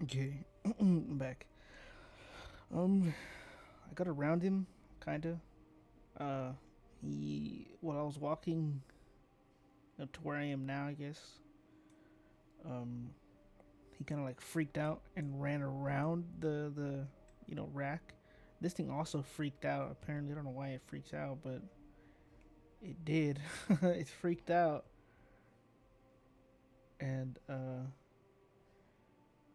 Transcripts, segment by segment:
Okay, I'm back. I got around him, kinda. Uh, while I was walking to where I am now, I guess. Um, he kind of like freaked out and ran around the rack. This thing also freaked out. Apparently, I don't know why it freaks out, but it did. It freaked out, and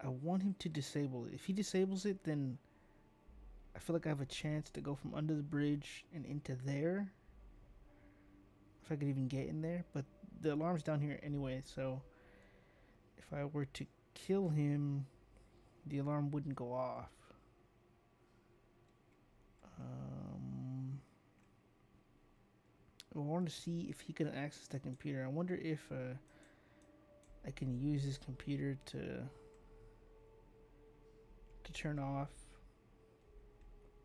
I want him to disable it. If he disables it, then I feel like I have a chance to go from under the bridge and into there. If I could even get in there, but the alarm's down here anyway, so if I were to kill him, the alarm wouldn't go off. Um, I want to see if he can access the computer. I wonder if I can use his computer to turn off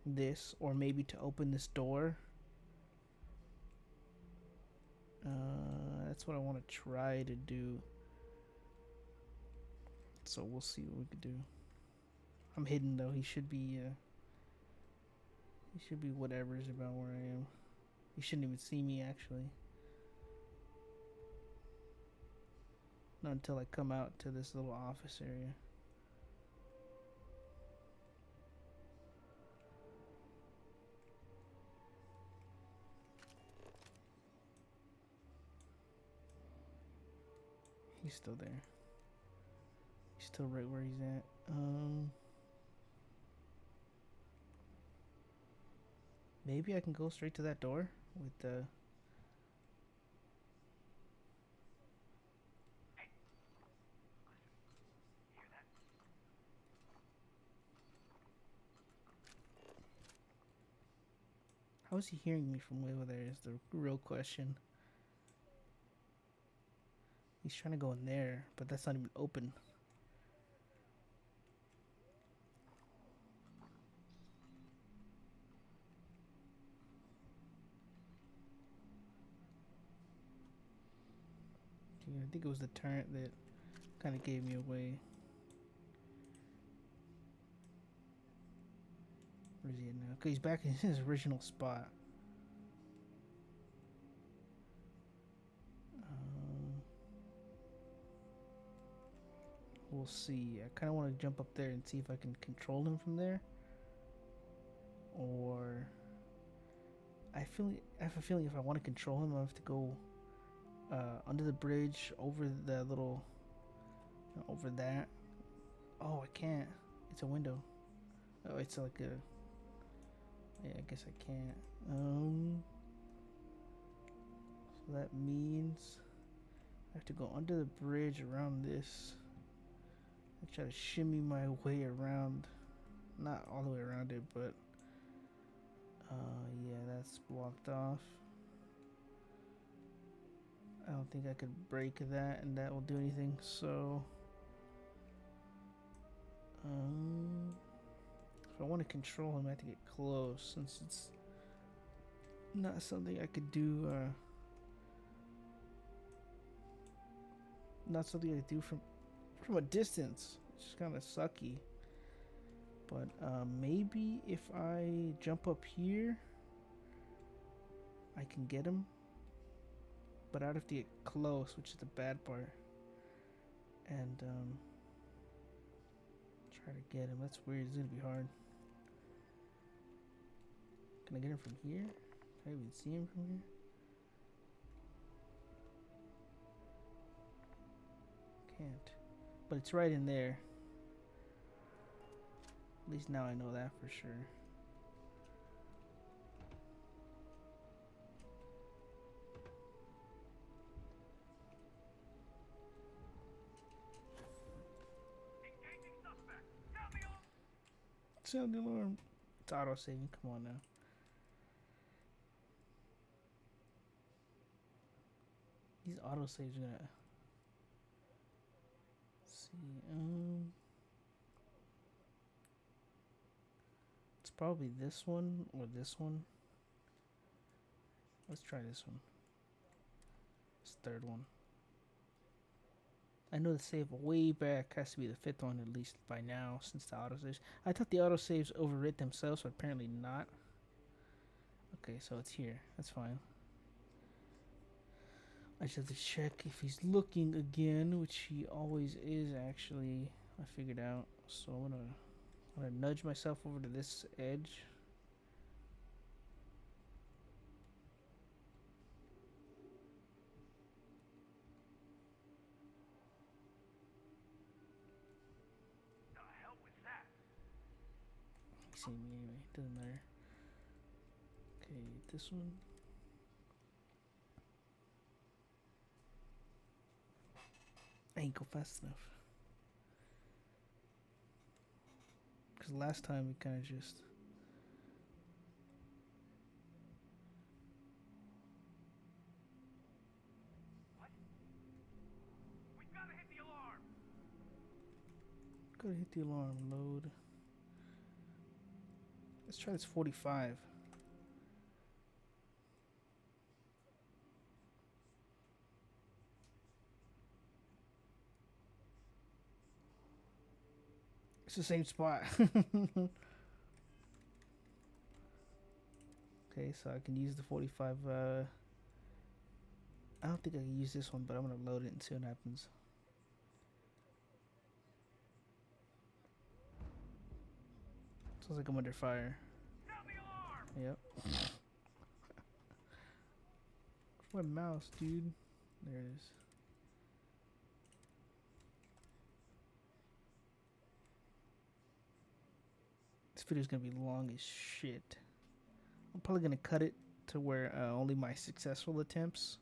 this, or maybe to open this door. That's what I want to try to do. So we'll see what we could do. I'm hidden though. He should be whatever's about where I am. He shouldn't even see me actually. Not until I come out to this little office area. He's still there. He's still right where he's at. Maybe I can go straight to that door with the. How is he hearing me from way over there? Is the real question. He's trying to go in there, but that's not even open. Yeah, I think it was the turret that kind of gave me away. Where is he at now? Okay, he's back in his original spot. Um, we'll see. I kind of want to jump up there and see if I can control him from there, or I have a feeling if I want to control him, I have to go under the bridge over the little over that. Oh, I can't. It's a window. Oh, it's like a. Yeah, I guess I can't. So that means I have to go under the bridge around this. I try to shimmy my way around. Not all the way around it, but yeah, that's blocked off. I don't think I could break that, and that will do anything. So, if I want to control him, I have to get close, since it's not something I could do. Not something I could do from a distance. It's just kind of sucky. But maybe if I jump up here, I can get him. But I'd have to get close, which is the bad part. And try to get him. That's weird. It's gonna be hard. Can I get him from here? Can I even see him from here? Can't. But it's right in there. At least now I know that for sure. Sound the alarm. It's auto saving. Come on now. These auto saves are gonna. Let's see. It's probably this one or this one. Let's try this one. This third one. I know the save way back has to be the fifth one at least by now, since the autosaves. I thought the autosaves overwrit themselves, but apparently not. Okay, so it's here. That's fine. I just have to check if he's looking again, which he always is. Actually, I figured out. So I'm gonna nudge myself over to this edge. The hell was that? He see me anyway. Doesn't matter. Okay, this one. I ain't go fast enough. Because last time we kind of just. What? We've got to hit the alarm. Gotta hit the alarm. Load. Let's try this 45. It's the same spot. Okay, so I can use the 45. I don't think I can use this one, but I'm gonna load it and see what happens. Sounds like I'm under fire. Sound the alarm. Yep. What mouse, dude? There it is. This video's gonna be long as shit. I'm probably gonna cut it to where only my successful attempts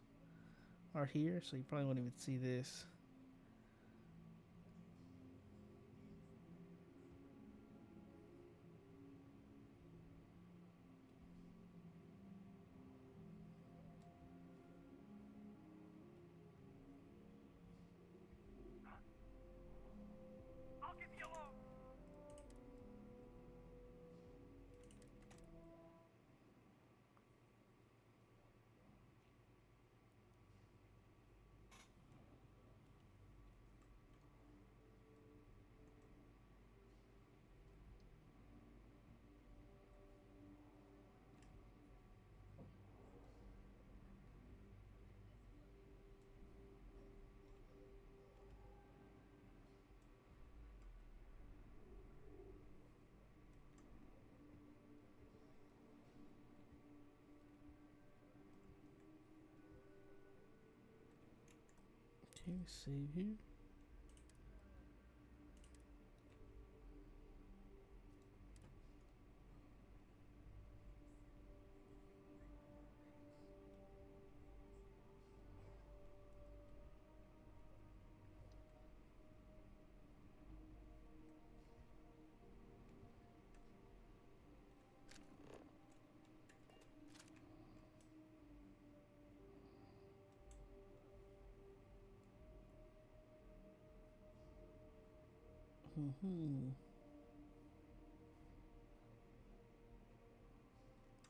are here, so you probably won't even see this. I'll get the alarm. Okay, save here.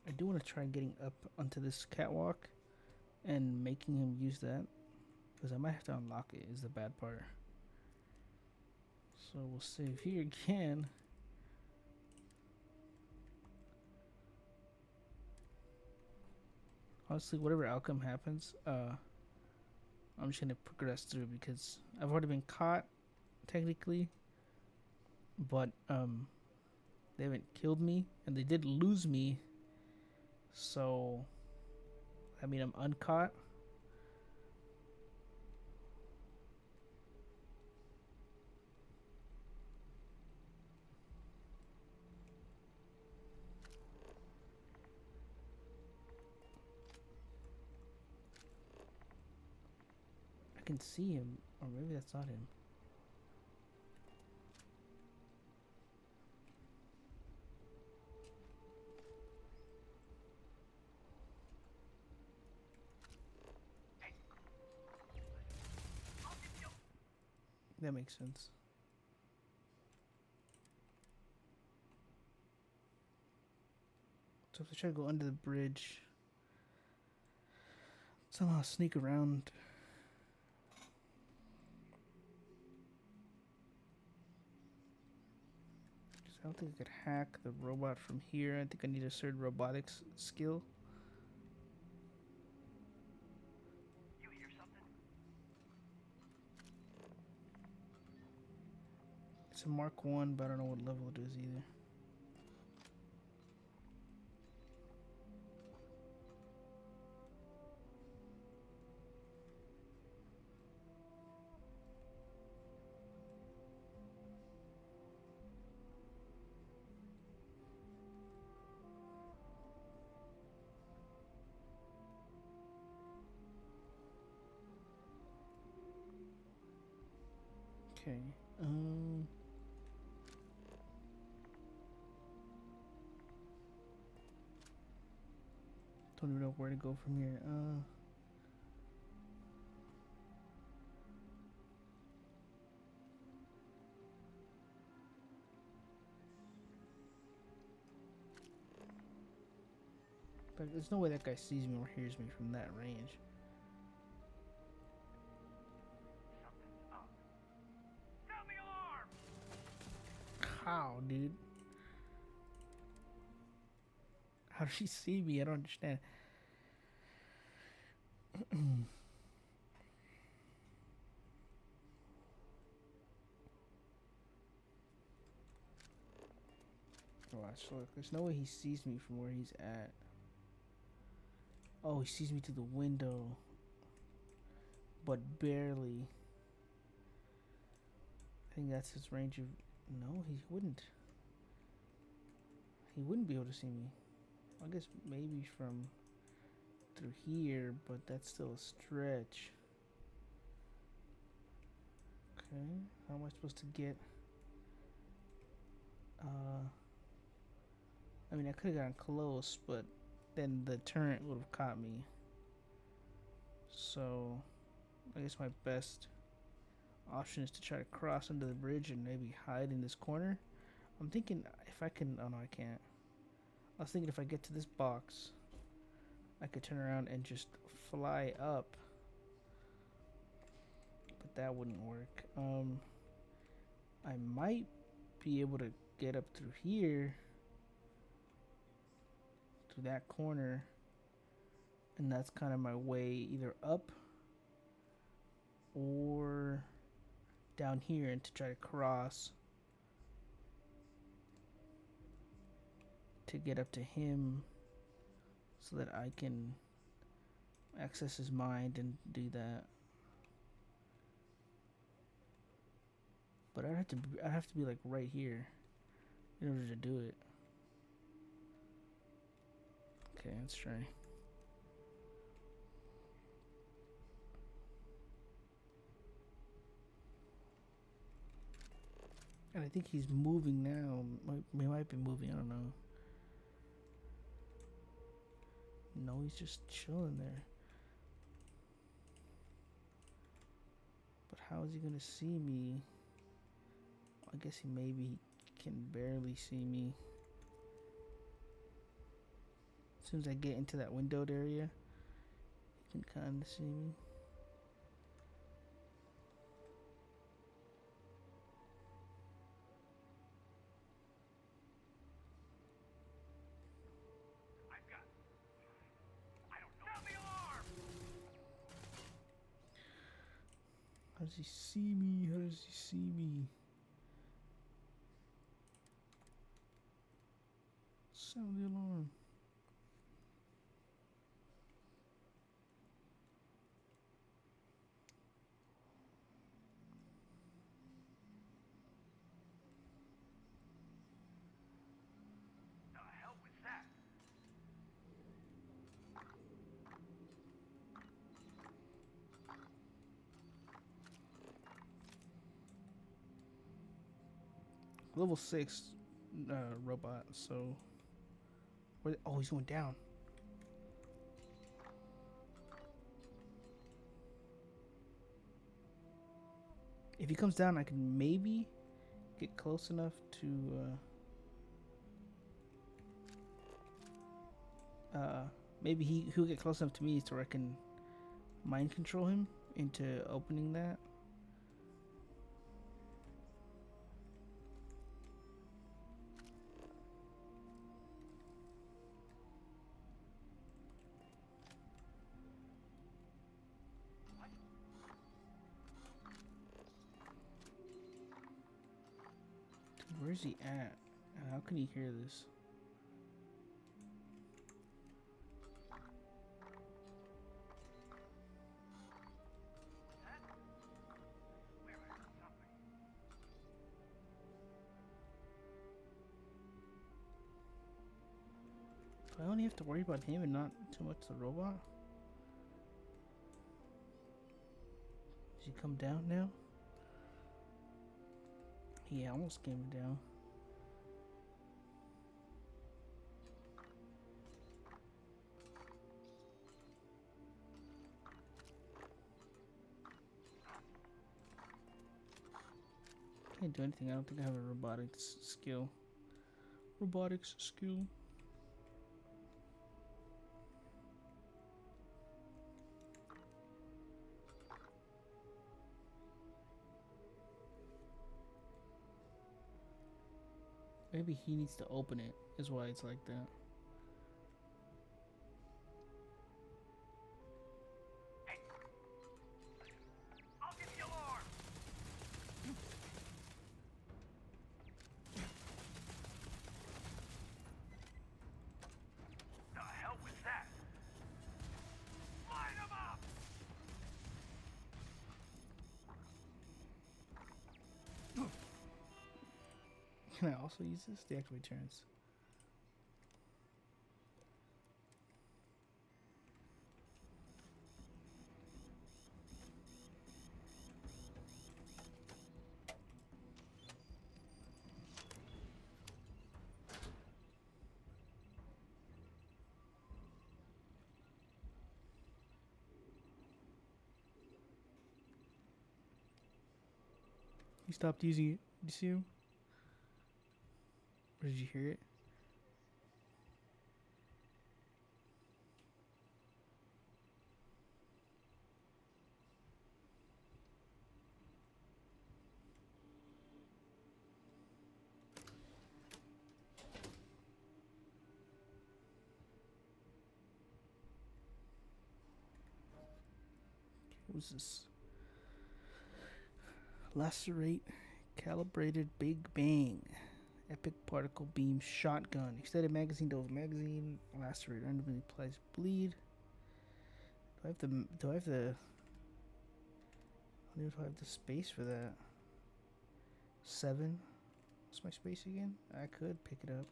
I do want to try getting up onto this catwalk and making him use that, because I might have to unlock it. Is the bad part. So we'll save here again. Honestly, whatever outcome happens, I'm just gonna progress through because I've already been caught, technically, but they haven't killed me, and they did lose me. So, I mean, I'm uncaught. I can see him, or maybe that's not him. That makes sense. So if I try to go under the bridge, somehow sneak around. I don't think I could hack the robot from here. I think I need a certain robotics skill. You hear something? It's a Mark 1, but I don't know what level it is either. Okay. Don't even know where to go from here. But there's no way that guy sees me or hears me from that range. Something's up. Sound the alarm! How, dude? How does she see me? I don't understand. Watch, look. There's no way he sees me from where he's at. Oh, he sees me through the window. But barely. I think that's his range of... No, he wouldn't. He wouldn't be able to see me. I guess maybe from through here, but that's still a stretch. Okay, how am I supposed to get... I mean, I could have gotten close, but then the turret would have caught me. So, I guess my best option is to try to cross under the bridge and maybe hide in this corner. I'm thinking if I can... Oh no, I can't. I was thinking if I get to this box, I could turn around and just fly up. But that wouldn't work. I might be able to get up through here, to that corner, and that's kind of my way either up or down here, and to try to cross to get up to him so that I can access his mind and do that. But I'd have to be like right here in order to do it. Okay, let's try. And I think he's moving now. He might be moving, I don't know. No, he's just chilling there. But how is he gonna see me? I guess he maybe can barely see me. As soon as I get into that windowed area, he can kind of see me. I've got... I don't know. Sound the alarm! How does he see me? How does he see me? Sound the alarm. The hell was that? Level 6 robot, so... Oh, he's going down. If he comes down, I can maybe get close enough to... maybe he'll get close enough to me so I can mind control him into opening that. Where's he at? And how can he hear this? Where is something? Do I only have to worry about him and not too much the robot? Does he come down now? He almost came down. Can't do anything. I don't think I have a robotics skill. Robotics skill. Maybe he needs to open it, is why it's like that. Hey! I'll give you the alarm! The hell was that? Line 'em up! Can I also use this? Deactivate turns. You stopped using it. Did you see him? Or did you hear it? What was this? Lacerate, calibrated Big Bang, epic particle beam shotgun, extended magazine, double magazine, lacerate, randomly applies bleed. Do I have the? Do I have the? I don't know if I have the space for that. 7. What's my space again? I could pick it up.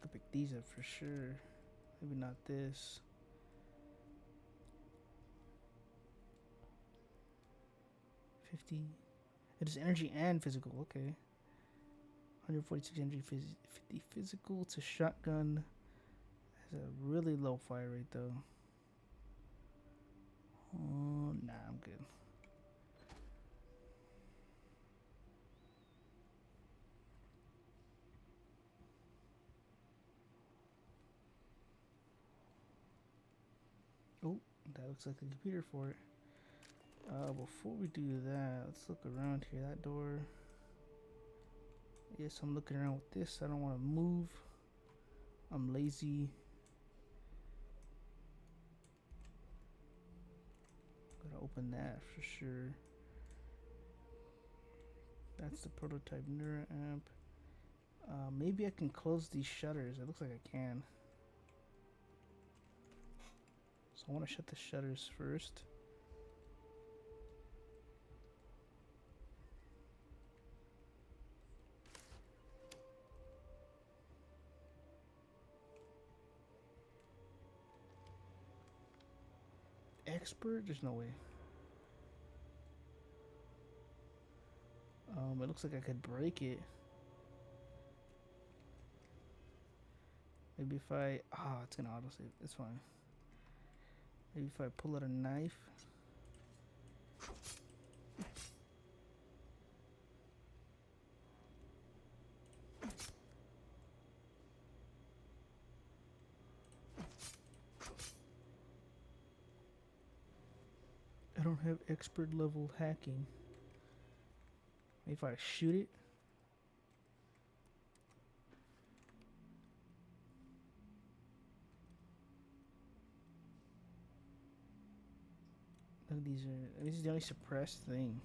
I could pick these up for sure. Maybe not this. It is energy and physical. Okay. 146 energy, 50 physical. It's a shotgun. Has a really low fire rate though. Oh, nah, I'm good. Oh, that looks like the computer for it. Before we do that, let's look around here. That door. Yes, I'm looking around with this. I don't want to move. I'm lazy. Gotta open that for sure. That's the prototype Neura amp. Maybe I can close these shutters. It looks like I can. So I want to shut the shutters first. Expert? There's no way. It looks like I could break it. Maybe if I... it's gonna autosave. It's fine. Maybe if I pull out a knife. I don't have expert level hacking. Maybe if I shoot it. Look, this is the only suppressed thing.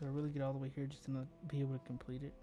Do I really get all the way here just to not be able to complete it?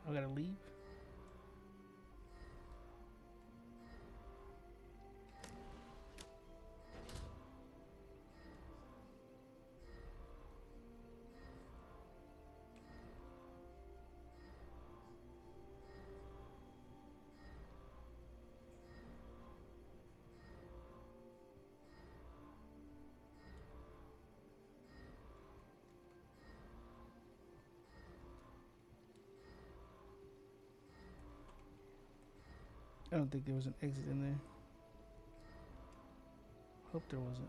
I gotta leave. I don't think there was an exit in there. Hope there wasn't.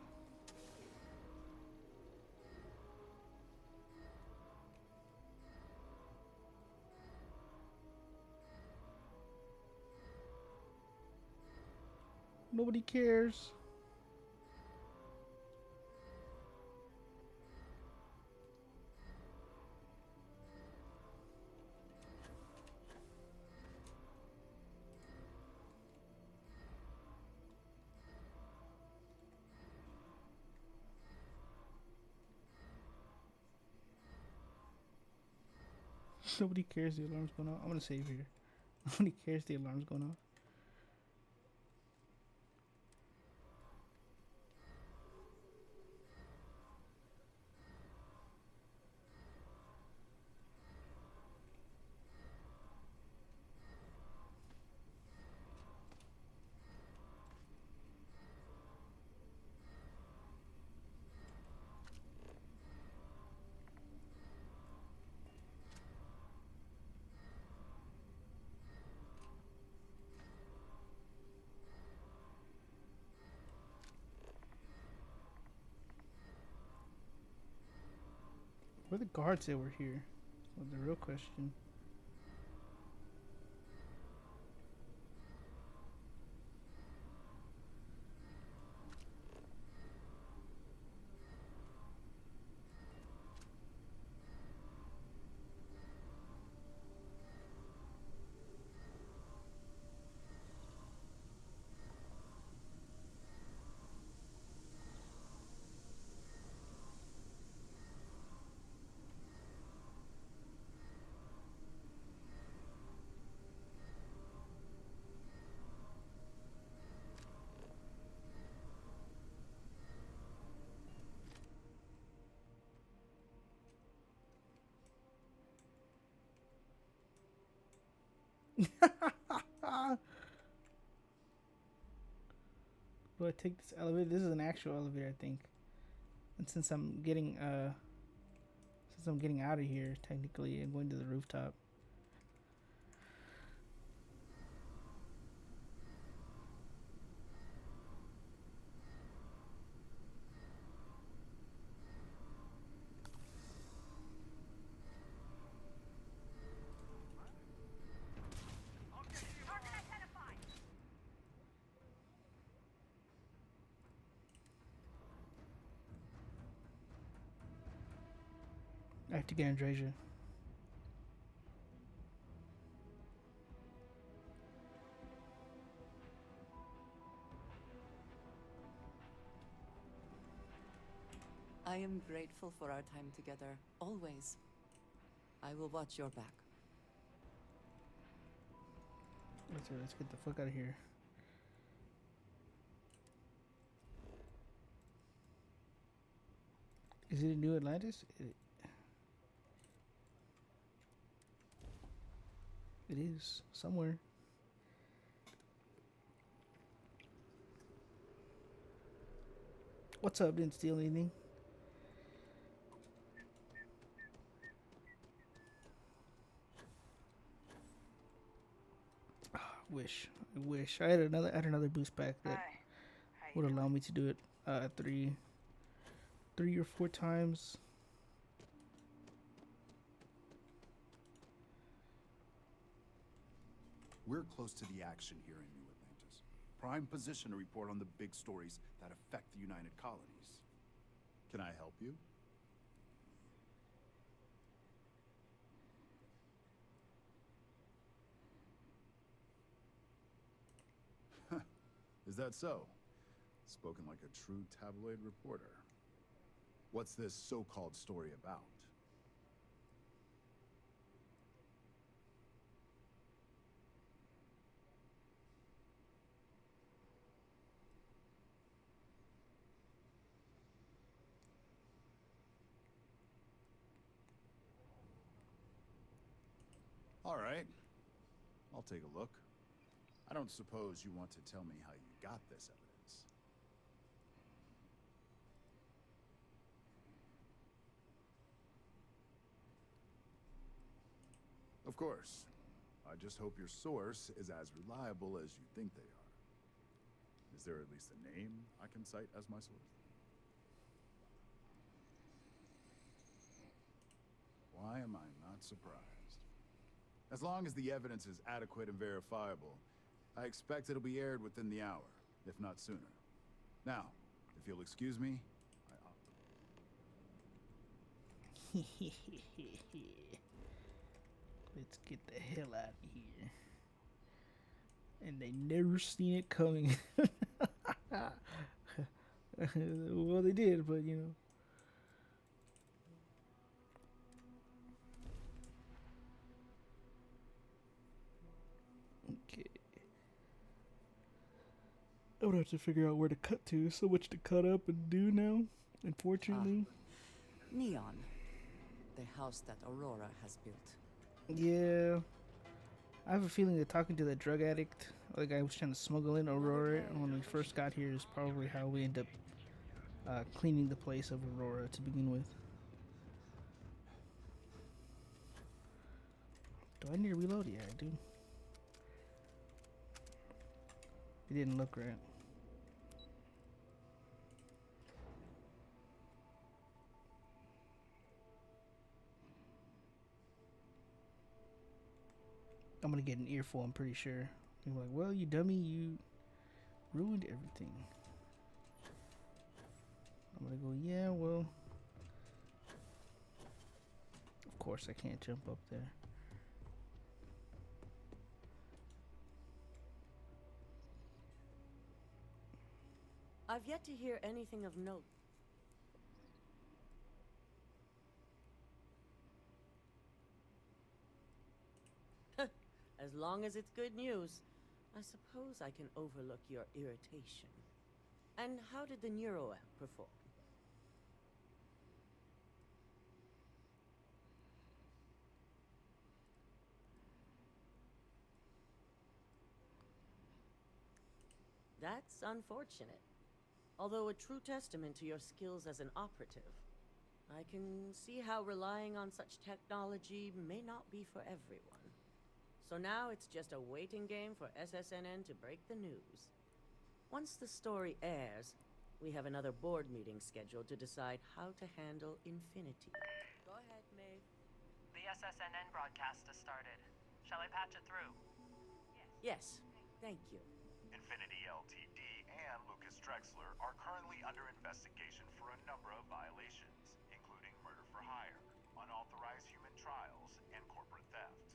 Nobody cares. Nobody cares the alarm's going off. I'm gonna save here. Nobody cares the alarm's going off. Where the guards that were here? Was the real question. Do I take this elevator? This is an actual elevator, I think. And since I'm getting out of here, technically, I'm going to the rooftop. Target identified. I have to get Andresia. I am grateful for our time together, always. I will watch your back. Let's get the fuck out of here. Is it a New Atlantis? It is somewhere. What's up? Didn't steal anything. I wish. I had another boost pack that Hi. How you would allow doing? me to do it three or four times. We're close to the action here in New Atlantis. Prime position to report on the big stories that affect the United Colonies. Can I help you? Is that so? Spoken like a true tabloid reporter. What's this so-called story about? All right. I'll take a look. I don't suppose you want to tell me how you got this evidence. Of course. I just hope your source is as reliable as you think they are. Is there at least a name I can cite as my source? Why am I not surprised? As long as the evidence is adequate and verifiable, I expect it'll be aired within the hour, if not sooner. Now, if you'll excuse me, Let's get the hell out of here. And they never seen it coming. Well, they did, but you know. Okay. I would have to figure out where to cut to. So much to cut up and do now, unfortunately. Neon, the house that Aurora has built. Yeah. I have a feeling that talking to that drug addict, or the guy who was trying to smuggle in Aurora when we first got here, is probably how we end up cleaning the place of Aurora to begin with. Do I need to reload? Yeah, I do. It didn't look right. I'm gonna get an earful, I'm pretty sure. You're like, well, you dummy, you ruined everything. I'm gonna go, yeah, well. Of course, I can't jump up there. I've yet to hear anything of note. As long as it's good news, I suppose I can overlook your irritation. And how did the Neuro app perform? That's unfortunate. Although a true testament to your skills as an operative. I can see how relying on such technology may not be for everyone. So now it's just a waiting game for SSNN to break the news. Once the story airs, we have another board meeting scheduled to decide how to handle Infinity. Go ahead, Maeve. The SSNN broadcast has started. Shall I patch it through? Yes, thank you. Infinity LTD and Lucas Drexler are currently under investigation for a number of violations, including murder for hire, unauthorized human trials, and corporate theft.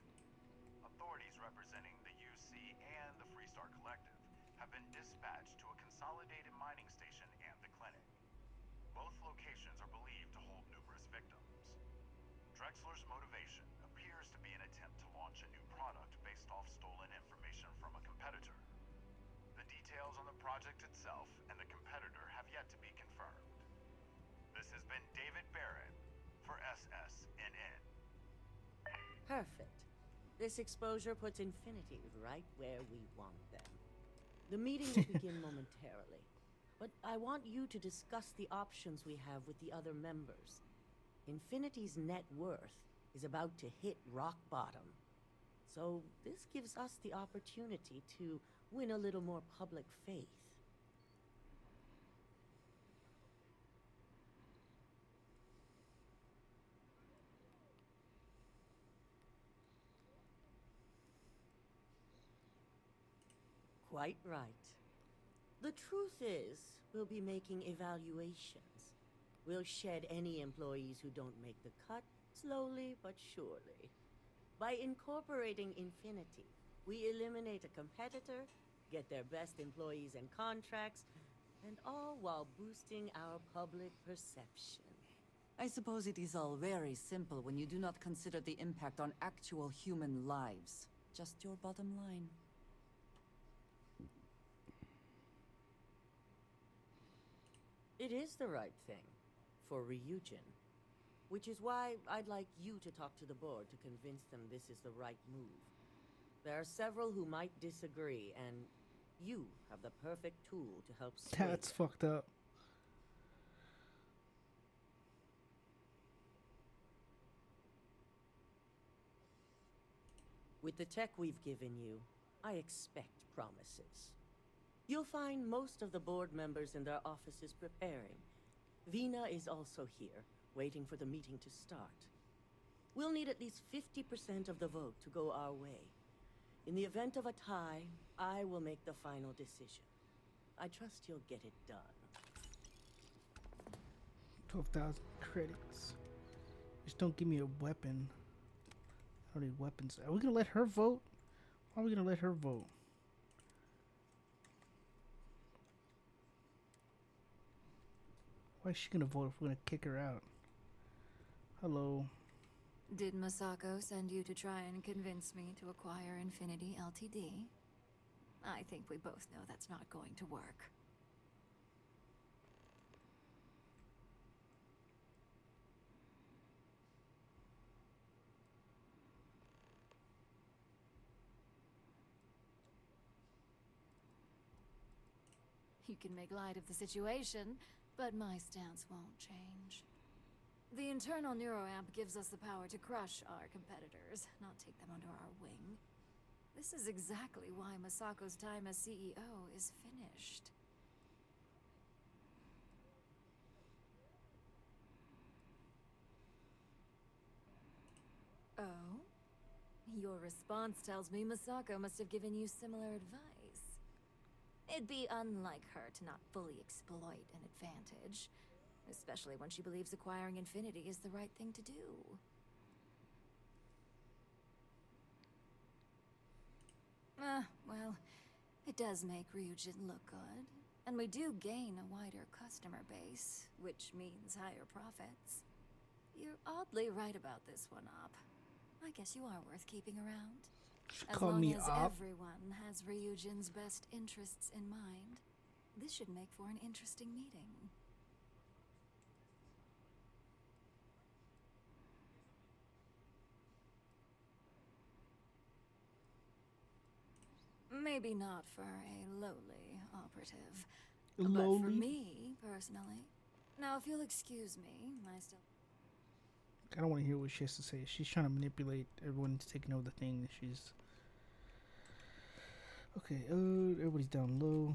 Authorities representing the UC and the Freestar Collective have been dispatched to a consolidated mining station and the clinic. Both locations are believed to hold numerous victims. Drexler's motivation appears to be an attempt to launch a new product based off stolen information from a competitor. The details on the project itself and the competitor have yet to be confirmed. This has been David Barrett for SSNN. Perfect. This exposure puts Infinity right where we want them. The meeting will begin momentarily, but I want you to discuss the options we have with the other members. Infinity's net worth is about to hit rock bottom. So this gives us the opportunity to win a little more public faith. Quite right. The truth is, we'll be making evaluations. We'll shed any employees who don't make the cut, slowly but surely. By incorporating Infinity, we eliminate a competitor, get their best employees and contracts, and all while boosting our public perception. I suppose it is all very simple when you do not consider the impact on actual human lives. Just your bottom line. It is the right thing for Ryujin, which is why I'd like you to talk to the board to convince them this is the right move. There are several who might disagree, and you have the perfect tool to help sway That's them. fucked up. With the tech we've given you, I expect promises. You'll find most of the board members in their offices preparing. Vina is also here, waiting for the meeting to start. We'll need at least 50% of the vote to go our way. In the event of a tie, I will make the final decision. I trust you'll get it done. 12,000 credits. Just don't give me a weapon. I don't need weapons. Are we gonna let her vote? Why are we gonna let her vote? Why is she gonna vote if we're gonna kick her out? Hello. Did Masako send you to try and convince me to acquire Infinity LTD? I think we both know that's not going to work. You can make light of the situation, but my stance won't change. The internal neuroamp gives us the power to crush our competitors, not take them under our wing. This is exactly why Masako's time as CEO is finished. Oh? Your response tells me Masako must have given you similar advice. It'd be unlike her to not fully exploit an advantage, especially when she believes acquiring Infinity is the right thing to do. Well, it does make Ryujin look good, and we do gain a wider customer base, which means higher profits. You're oddly right about this one, Op. I guess you are worth keeping around. She As called long me as op. everyone has Ryujin's best interests in mind, this should make for an interesting meeting. Maybe not for a lowly operative, but for Lowly. me, personally. Now, if you'll excuse me, I still... I don't want to hear what she has to say. She's trying to manipulate everyone into taking over the thing. She's okay. Everybody's down low.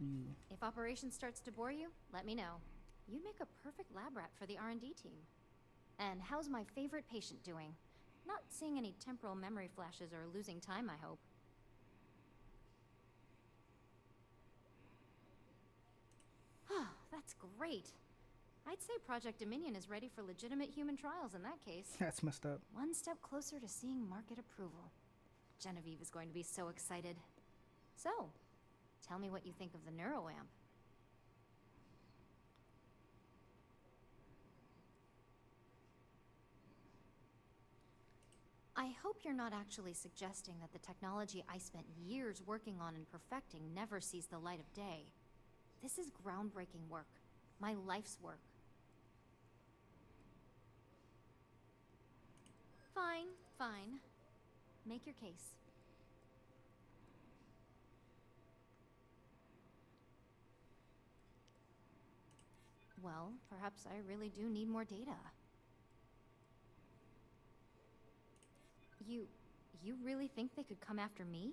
You. If operations starts to bore you, let me know. You'd make a perfect lab rat for the R&D team. And how's my favorite patient doing? Not seeing any temporal memory flashes or losing time, I hope. That's great. I'd say Project Dominion is ready for legitimate human trials in that case. That's messed up. One step closer to seeing market approval. Genevieve is going to be so excited. So, tell me what you think of the neuroamp. I hope you're not actually suggesting that the technology I spent years working on and perfecting never sees the light of day. This is groundbreaking work. My life's work. Fine, fine. Make your case. Well, perhaps I really do need more data. You really think they could come after me?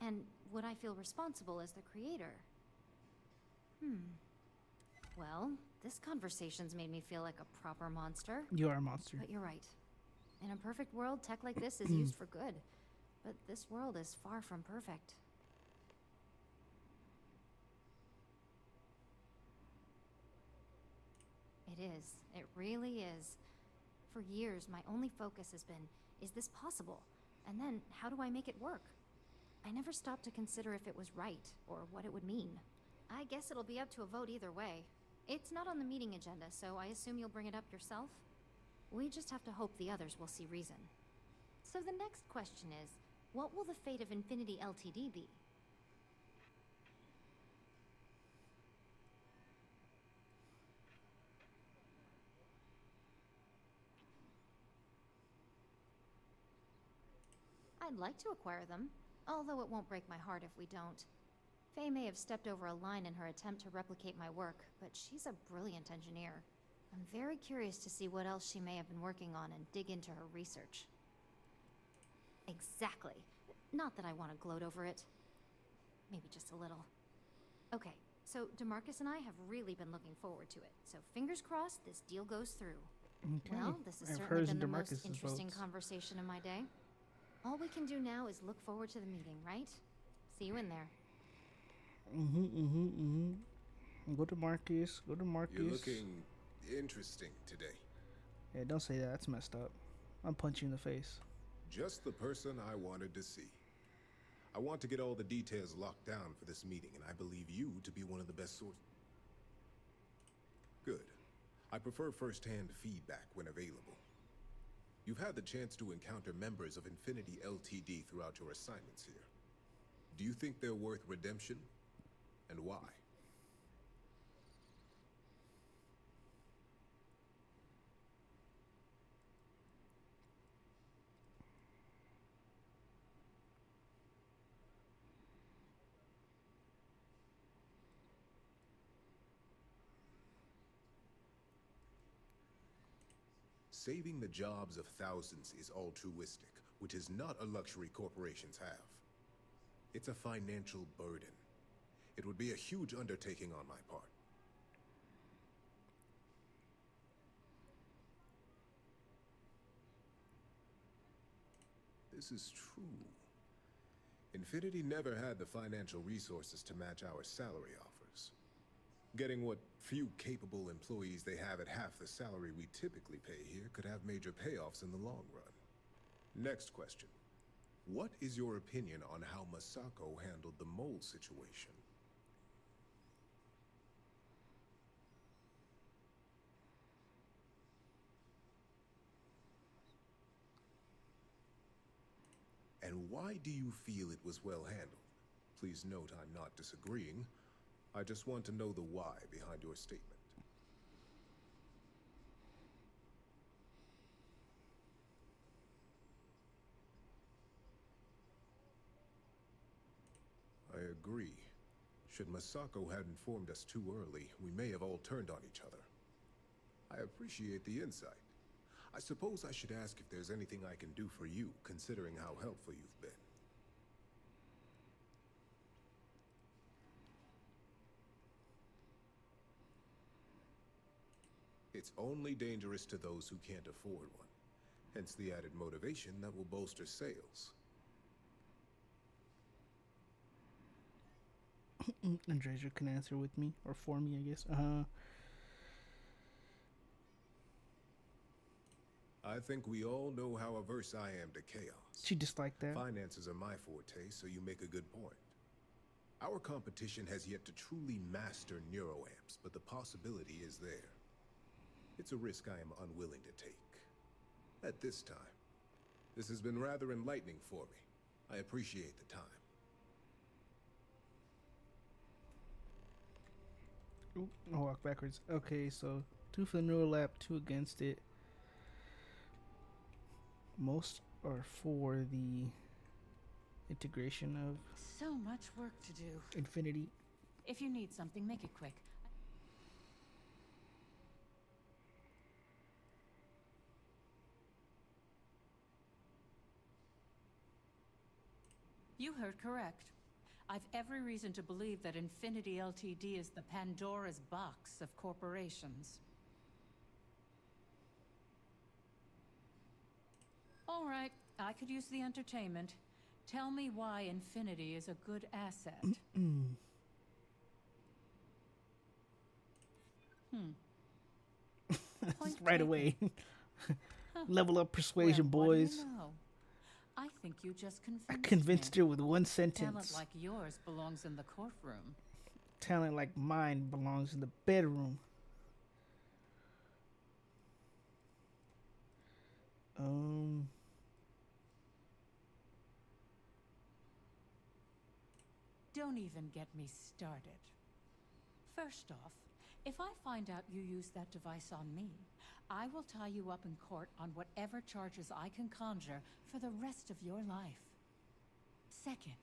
And would I feel responsible as the creator? Well, this conversation's made me feel like a proper monster. You are a monster. But you're right. In a perfect world, tech like this is used for good. But this world is far from perfect. It is. It really is. For years, my only focus has been, is this possible? And then, how do I make it work? I never stopped to consider if it was right, or what it would mean. I guess it'll be up to a vote either way. It's not on the meeting agenda, so I assume you'll bring it up yourself? We just have to hope the others will see reason. So the next question is, what will the fate of Infinity LTD be? I'd like to acquire them, although it won't break my heart if we don't. Faye may have stepped over a line in her attempt to replicate my work, but she's a brilliant engineer. I'm very curious to see what else she may have been working on and dig into her research. Exactly. Not that I want to gloat over it. Maybe just a little. Okay, so DeMarcus and I have really been looking forward to it, so fingers crossed this deal goes through. Okay. Well, this has I've certainly heard been the DeMarcus's most interesting votes. conversation of my day. All we can do now is look forward to the meeting, right? See you in there. Go to Marcus. Go to Marcus. You're looking interesting today. Yeah, don't say that. That's messed up. I'll punch you in the face. Just the person I wanted to see. I want to get all the details locked down for this meeting, and I believe you to be one of the best sources. Good. I prefer first-hand feedback when available. You've had the chance to encounter members of Infinity LTD throughout your assignments here. Do you think they're worth redemption? And why? Saving the jobs of thousands is altruistic, which is not a luxury corporations have. It's a financial burden. It would be a huge undertaking on my part. This is true. Infinity never had the financial resources to match our salary offers. Getting what few capable employees they have at half the salary we typically pay here could have major payoffs in the long run. Next question. What is your opinion on how Masako handled the mole situation? And why do you feel it was well handled? Please note I'm not disagreeing. I just want to know the why behind your statement. I agree. Should Masako had informed us too early, we may have all turned on each other. I appreciate the insight. I suppose I should ask if there's anything I can do for you, considering how helpful you've been. It's only dangerous to those who can't afford one. Hence the added motivation that will bolster sales. Andreja can answer with me, or for me, I guess. I think we all know how averse I am to chaos. She disliked that. Finances are my forte, so you make a good point. Our competition has yet to truly master neuroamps, but the possibility is there. It's a risk I am unwilling to take. At this time. This has been rather enlightening for me. I appreciate the time. Ooh, I'll walk backwards. Okay, so 2 for the neural lab, 2 against it. Most are for the integration of So much work to do. Infinity. If you need something, make it quick. You heard correct. I've every reason to believe that Infinity LTD is the Pandora's box of corporations. All right, I could use the entertainment. Tell me why Infinity is a good asset. Point Right taken. away. Huh. Level up persuasion, Well, what do boys. you know? I think you just I convinced convinced me. her with one Talent sentence. like yours belongs in the courtroom. Talent like mine belongs in the bedroom. Um, Don't even get me started. First off, if I find out you used that device on me, I will tie you up in court on whatever charges I can conjure for the rest of your life. Second,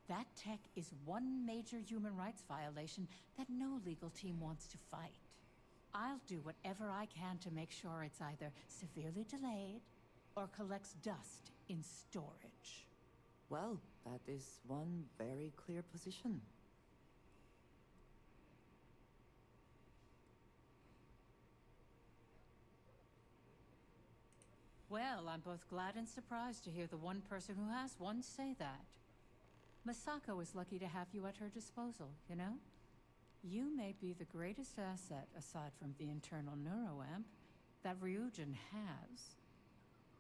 that tech is one major human rights violation that no legal team wants to fight. I'll do whatever I can to make sure it's either severely delayed or collects dust in storage. Well, that is one very clear position. Well, I'm both glad and surprised to hear the one person who has one say that. Masako is lucky to have you at her disposal, you know? You may be the greatest asset, aside from the internal neuroamp, that Ryujin has.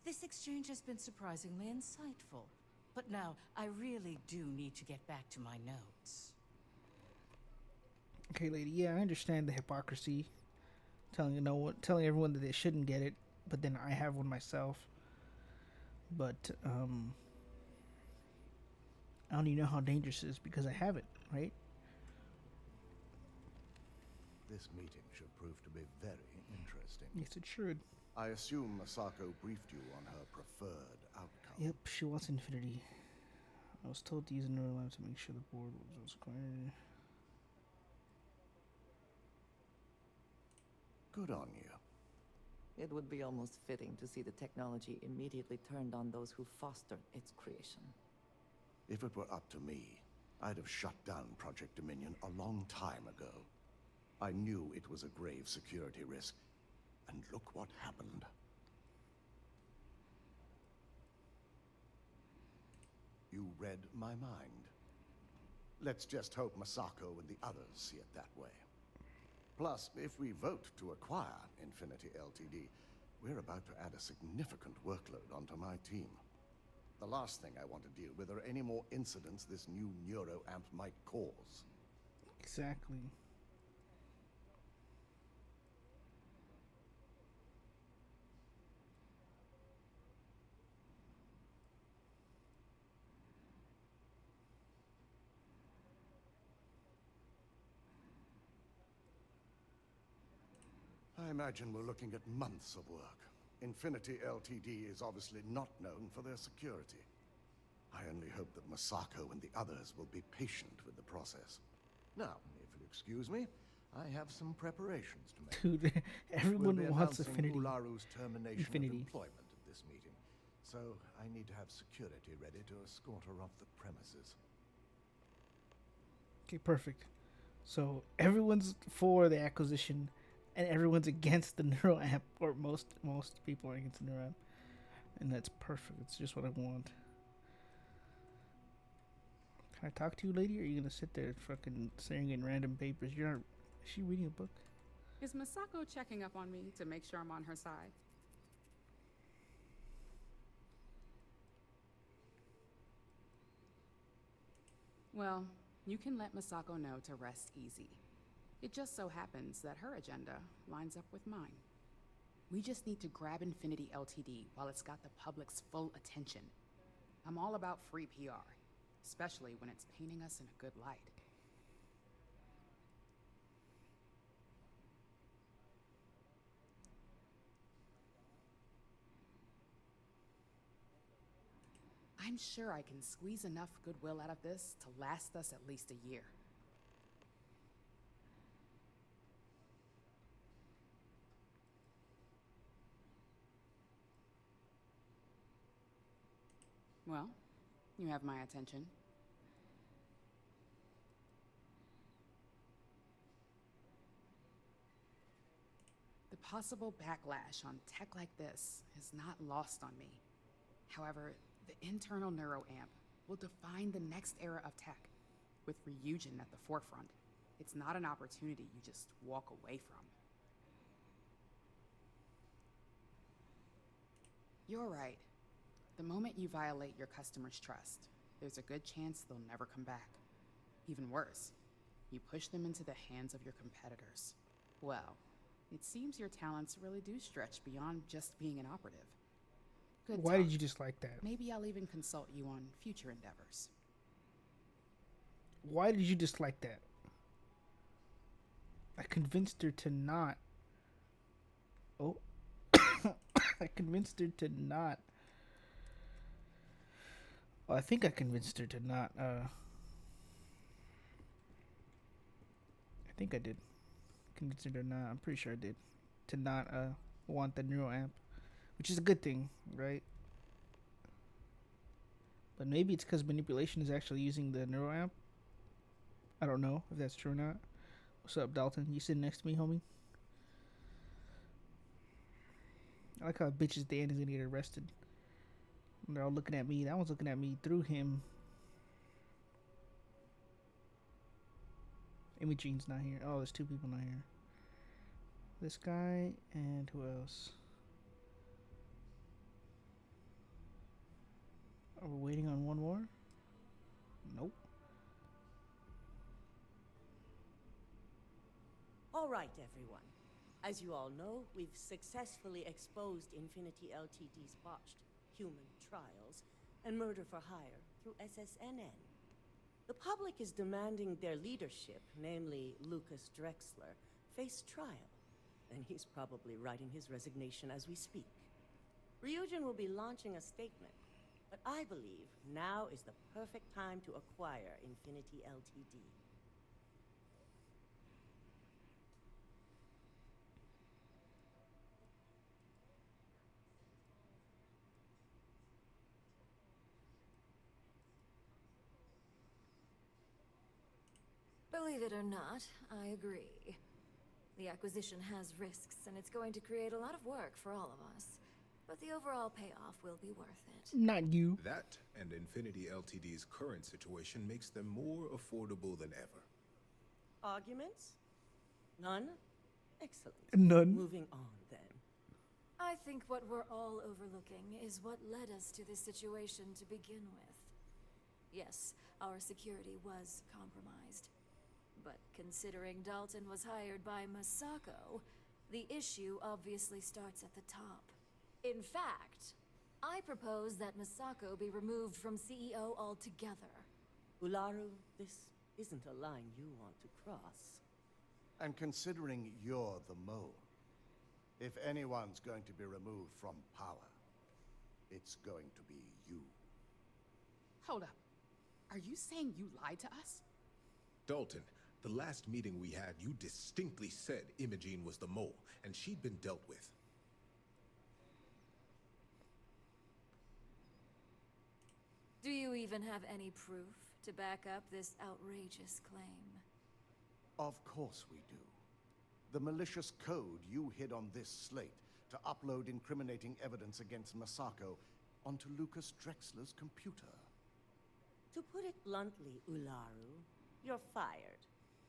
This exchange has been surprisingly insightful. But now, I really do need to get back to my notes. okay, lady. Yeah, I understand the hypocrisy. Telling everyone that they shouldn't get it, but then I have one myself. But I don't even know how dangerous it is because I have it, right? This meeting should prove to be very interesting. Yes, it should. I assume Masako briefed you on her preferred outcome. Yep, she wants Infinity. I was told to use a neurolamp to make sure the board was required. Good on you. It would be almost fitting to see the technology immediately turned on those who fostered its creation. If it were up to me, I'd have shut down Project Dominion a long time ago. I knew it was a grave security risk, and look what happened. You read my mind. Let's just hope Masako and the others see it that way. Plus, if we vote to acquire Infinity LTD, we're about to add a significant workload onto my team. The last thing I want to deal with are any more incidents this new neuroamp might cause. Exactly. I imagine we're looking at months of work. Infinity LTD is obviously not known for their security. I only hope that Masako and the others will be patient with the process. Now, if you'll excuse me, I have some preparations to make. Dude, everyone We'll be wants announcing Infinity. Ularu's termination Infinity. of employment at this meeting, so I need to have security ready to escort her off the premises. Okay, perfect. So everyone's for the acquisition, and everyone's against the neuroamp, or most people are against the neuroamp, and that's perfect. It's just what I want. Can I talk to you, lady? Or are you gonna sit there fucking staring in random papers? You're not. Is she reading a book? Is Masako checking up on me to make sure I'm on her side? Well, you can let Masako know to rest easy. It just so happens that her agenda lines up with mine. We just need to grab Infinity LTD while it's got the public's full attention. I'm all about free PR, especially when it's painting us in a good light. I'm sure I can squeeze enough goodwill out of this to last us at least a year. Well, You have my attention. The possible backlash on tech like this is not lost on me. However, the internal neuroamp will define the next era of tech, with Ryujin at the forefront. It's not an opportunity you just walk away from. You're right. The moment you violate your customers' trust, there's a good chance they'll never come back. Even worse, you push them into the hands of your competitors. Well, it seems your talents really do stretch beyond just being an operative. Good Why talk. did you dislike that? Maybe I'll even consult you on future endeavors. Why did you dislike that? I convinced her to not. Oh. I convinced her to not. Well, I think I convinced her to not. I think I did. Convinced her to not. I'm pretty sure I did. To not want the neural amp, which is a good thing, right? But maybe it's because manipulation is actually using the neural amp. I don't know if that's true or not. What's up, Dalton? You sitting next to me, homie? I like how bitches at the end is gonna get arrested. And they're all looking at me. That one's looking at me through him. Imogene's not here. Oh, there's two people not here. This guy and who else? Are we waiting on one more? Nope. All right, everyone. As you all know, we've successfully exposed Infinity LTD's botched human trials and murder for hire through SSNN. The public is demanding their leadership, namely Lucas Drexler, face trial, and he's probably writing his resignation as we speak. Ryujin will be launching a statement, but I believe now is the perfect time to acquire Infinity LTD. Believe it or not, I agree. The acquisition has risks, and it's going to create a lot of work for all of us. But the overall payoff will be worth it. Not you. That and Infinity LTD's current situation makes them more affordable than ever. Arguments? None? Excellent. None. Moving on, then. I think what we're all overlooking is what led us to this situation to begin with. Yes, our security was compromised. But considering Dalton was hired by Masako, the issue obviously starts at the top. In fact, I propose that Masako be removed from CEO altogether. Ularu, this isn't a line you want to cross. And considering you're the mole, if anyone's going to be removed from power, it's going to be you. Hold up. Are you saying you lied to us? Dalton, the last meeting we had, you distinctly said Imogene was the mole, and she'd been dealt with. Do you even have any proof to back up this outrageous claim? Of course we do. The malicious code you hid on this slate to upload incriminating evidence against Masako onto Lucas Drexler's computer. To put it bluntly, Ularu, you're fired.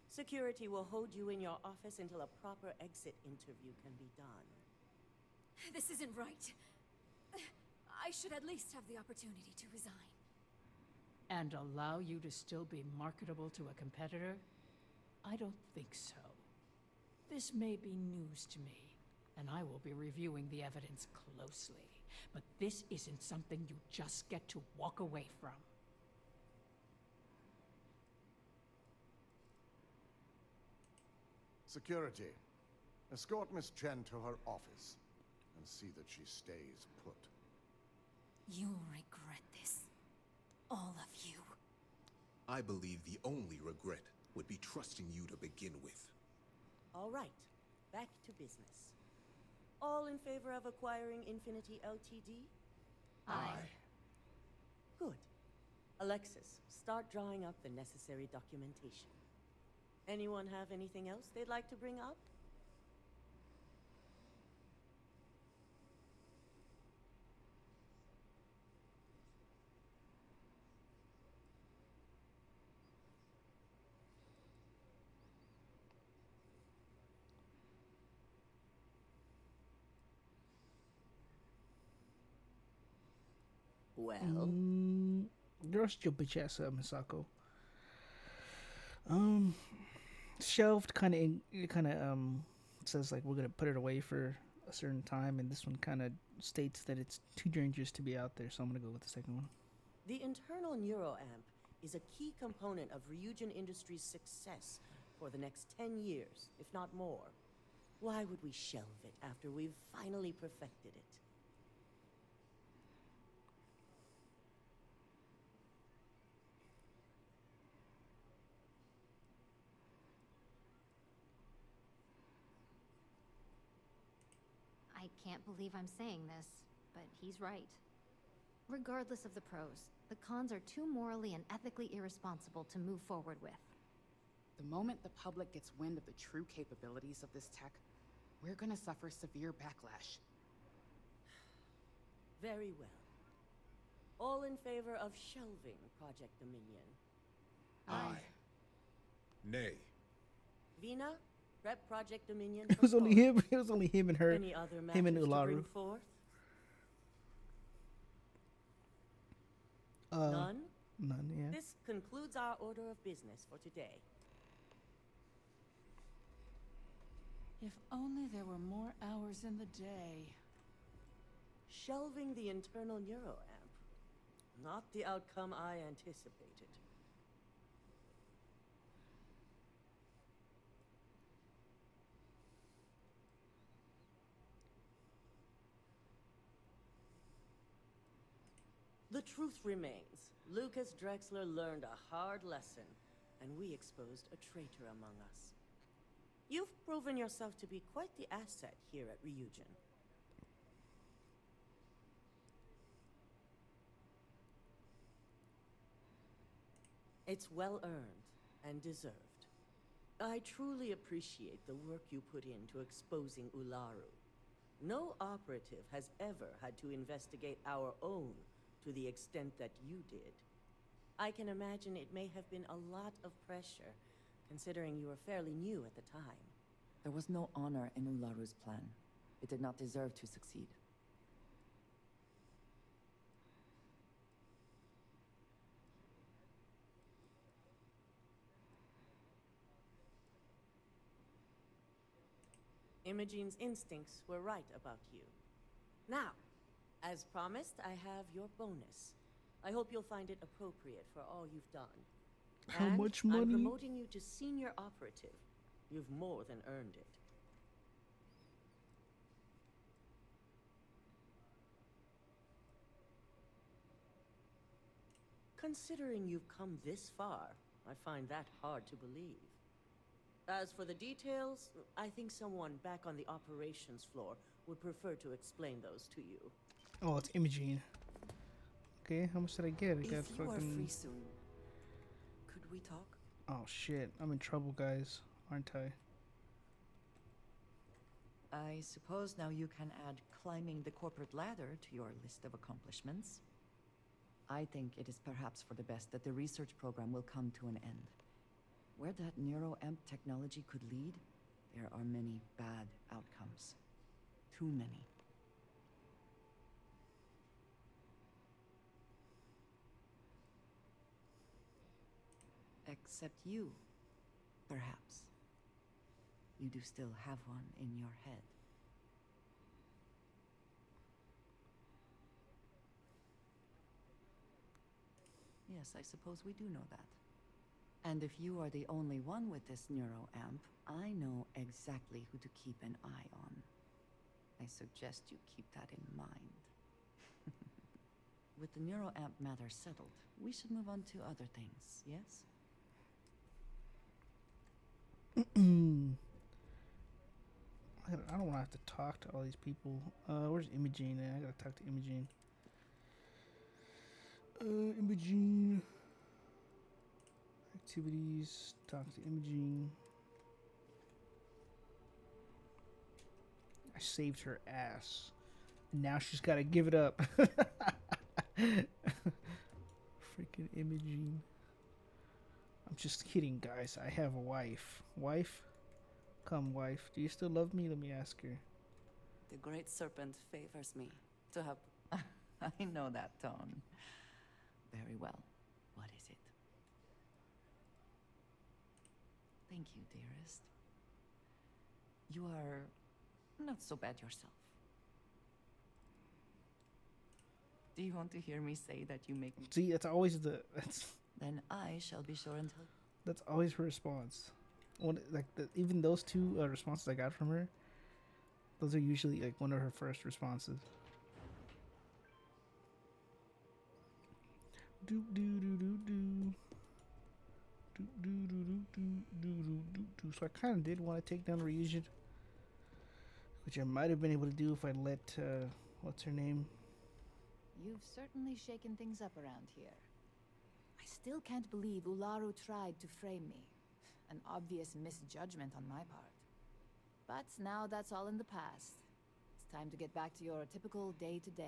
Security will hold you in your office until a proper exit interview can be done. This isn't right. I should at least have the opportunity to resign. And allow you to still be marketable to a competitor? I don't think so. This may be news to me, and I will be reviewing the evidence closely. But this isn't something you just get to walk away from. Security, escort Miss Chen to her office and see that she stays put. You'll regret this. All of you. I believe the only regret would be trusting you to begin with. All right, back to business. All in favor of acquiring Infinity LTD? Aye. Good. Alexis, start drawing up the necessary documentation. Anyone have anything else they'd like to bring up? Well, Rest your bitch ass up, Misako. Shelved kind of says like we're gonna put it away for a certain time, and this one kind of states that it's too dangerous to be out there, so I'm gonna go with the second one. the internal neuroamp is a key component of Ryujin Industries' success for the next 10 years, if not more. Why would we shelve it after we've finally perfected it? I can't believe I'm saying this, but he's right. Regardless of the pros, the cons are too morally and ethically irresponsible to move forward with. The moment the public gets wind of the true capabilities of this tech, we're gonna suffer severe backlash. Very well. All in favor of shelving Project Dominion? Aye. Nay. Vina, prep Project Dominion. It was only him. It was only him and her. Any other Him and matters to bring Ularu. forth? None? None. Yeah. This concludes our order of business for today. If only there were more hours in the day. Shelving the internal neuroamp. Not the outcome I anticipated. The truth remains. Lucas Drexler learned a hard lesson, and we exposed a traitor among us. You've proven yourself to be quite the asset here at Ryujin. It's well earned and deserved. I truly appreciate the work you put into exposing Ularu. No operative has ever had to investigate our own to the extent that you did. I can imagine it may have been a lot of pressure, considering you were fairly new at the time. There was no honor in Ularu's plan. It did not deserve to succeed. Imogene's instincts were right about you. Now, as promised, I have your bonus. I hope you'll find it appropriate for all you've done. How And much money? I'm promoting you to senior operative. You've more than earned it. Considering you've come this far, I find that hard to believe. As for the details, I think someone back on the operations floor would prefer to explain those to you. Oh, it's Imogene. Okay, how much did I get? I got If you are fucking. free soon, could we talk? Oh shit! I'm in trouble, guys. Aren't I? I suppose now you can add climbing the corporate ladder to your list of accomplishments. I think it is perhaps for the best that the research program will come to an end. Where that neuroamp technology could lead, there are many bad outcomes. Too many. Except you, perhaps. You do still have one in your head. Yes, I suppose we do know that. And if you are the only one with this neuroamp, I know exactly who to keep an eye on. I suggest you keep that in mind. With the neuroamp matter settled, we should move on to other things, yes? I don't want to have to talk to all these people. Where's Imogene? I gotta talk to Imogene. Imogene. Activities. Talk to Imogene. I saved her ass. And now she's got to give it up. Freaking Imogene. I'm just kidding, guys. I have a wife. Wife? Come, wife. Do you still love me? Let me ask her. The Great Serpent favors me to have... I know that tone. Very well. What is it? Thank you, dearest. You are not so bad yourself. Do you want to hear me say that you make me... See, that's always Then I shall be sure and tell... That's always her response. Even those two responses I got from her, those are usually like one of her first responses. Do do do do do. Do do do do do do do do. So I kind of did want to take down Reunion, which I might have been able to do if I let what's her name? You've certainly shaken things up around here. I still can't believe Ularu tried to frame me. An obvious misjudgment on my part. But now that's all in the past. It's time to get back to your typical day-to-day.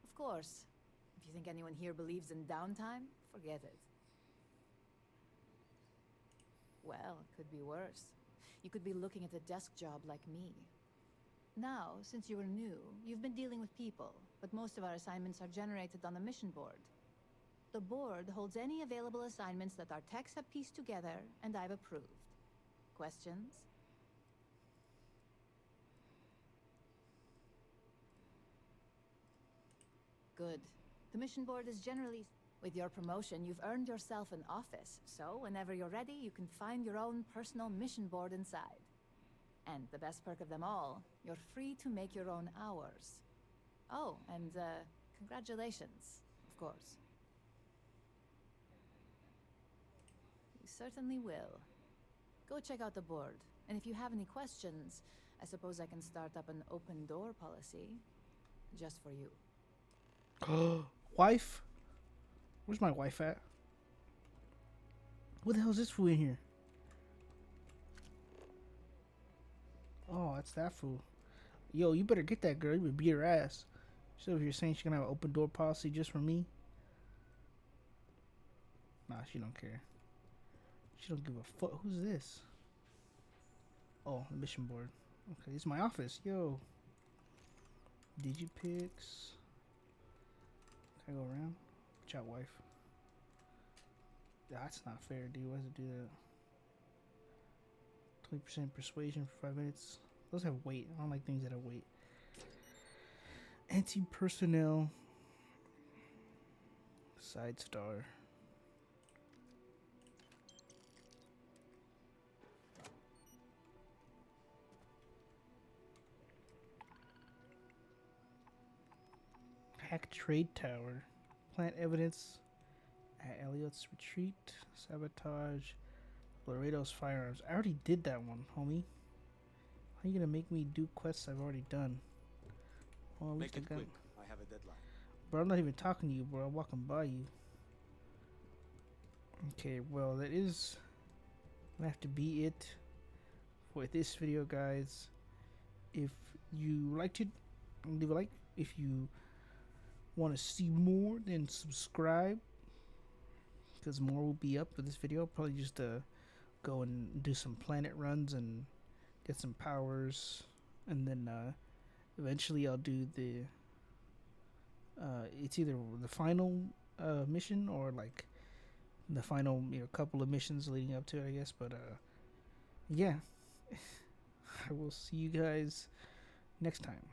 Of course. If you think anyone here believes in downtime, forget it. Well, it could be worse. You could be looking at a desk job like me. Now, since you were new, you've been dealing with people, but most of our assignments are generated on the mission board. The board holds any available assignments that our techs have pieced together, and I've approved. Questions? Good. The mission board is generally... With your promotion, you've earned yourself an office, so whenever you're ready, you can find your own personal mission board inside. And the best perk of them all, you're free to make your own hours. Oh, and congratulations, of course. You certainly will. Go check out the board, and if you have any questions, I suppose I can start up an open door policy, just for you. Wife? Where's my wife at? What the hell is this fool in here? Oh, that's that fool. Yo, you better get that girl. You better beat her ass. She's over here saying she's gonna have an open door policy just for me. Nah, she don't care. She don't give a fuck. Who's this? Oh, the mission board. Okay, this is my office. Yo. Digipix. Can I go around? Watch out, wife. That's not fair, dude. Why does it do that? 20% persuasion for 5 minutes. Those have weight. I don't like things that have weight. Anti-personnel. Side star. Hack trade tower. Plant evidence at Elliot's retreat. Sabotage Laredo's firearms. I already did that one, homie. How are you gonna make me do quests I've already done? Well, Make it quick. I have a deadline. Bro, I'm not even talking to you, bro. I'm walking by you. Okay, well, that is gonna have to be it for this video, guys. If you liked it, leave a like. If you want to see more, then subscribe, because more will be up for this video. Probably just go and do some planet runs and get some powers, and then eventually I'll do the it's either the final mission or like the final couple of missions leading up to it, I guess. But yeah, I will see you guys next time.